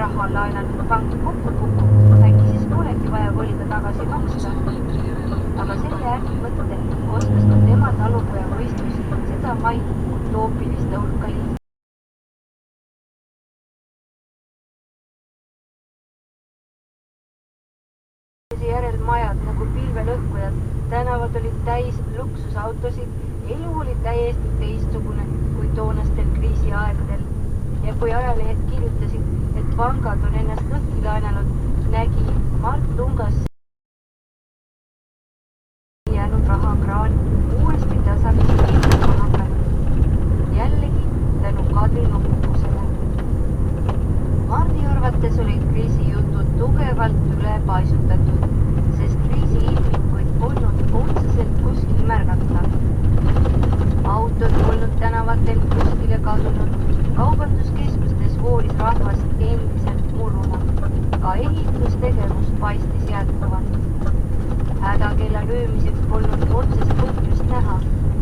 raha laenanud pank kokku kukub, äkki siis polegi vaja võlga tagasi maksta. Aga selle mõttel ostas ta tema talupoja mõistus seda maid utoopiliste hulka liita. Järel majad nagu pilvelõhkujad, tänavad olid täis luksusautosid, elu oli täiesti teistsugune kui toonastel kriisiaegadel. Ja kui ajalehed kirjutasid, et pangad on ennast lõhki laenanud, nägi Mart Lungas jäänud rahakraan uuesti tasapisi liikuma hakanud. Jällegi tänu Kadri nupukusele. Mardi arvates olid kriisijutud tugevalt üle paisutatud, sest kriisiilminguid polnud otseselt kuskil märgata. Autod polnud tänavatel kuskile kadunud, kaubanduskeskustes voolis rahvas endiselt muruna. Ka ehitustegevus paistis jätkuvalt. Hädakella löömiseks polnud otsest põhjust näha,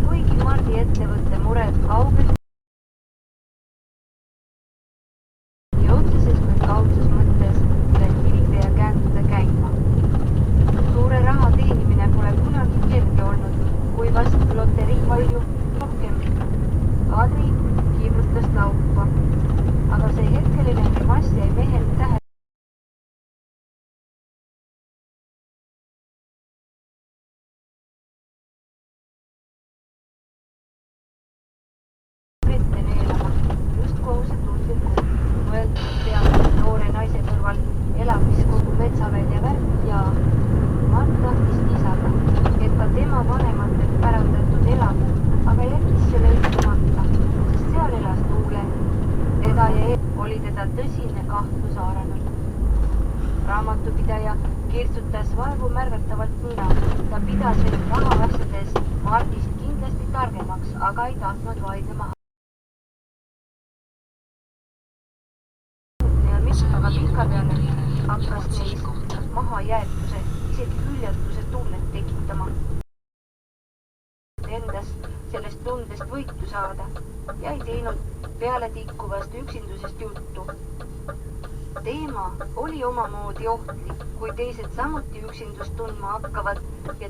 kuigi Mardi ettevõtte mured kaugelt ja otseses või kaudses mõttes üle kilde ja käänduda käima. Suure raha teenimine pole kunagi kerge olnud, kui vast loterii palju rohkem. Kadri kiirutas laupa, aga see hetkeline grimass jäi mehel tähele. Raamatupidaja kirtsutas vaevu märgatavalt nina. Ta pidas end rahaasjades Mardist kindlasti targemaks, aga ei tahtnud vaidlema. Ja mis aga pikapeale hakkas neist mahajäetuse, isegi hüljatuse tunnet tekitama. Endast sellest tundest võitu saada ja ei teinud peale tikkuvast üksindusest juttu. Teema oli omamoodi ohtlik, kui teised samuti üksindust tundma hakkavad ja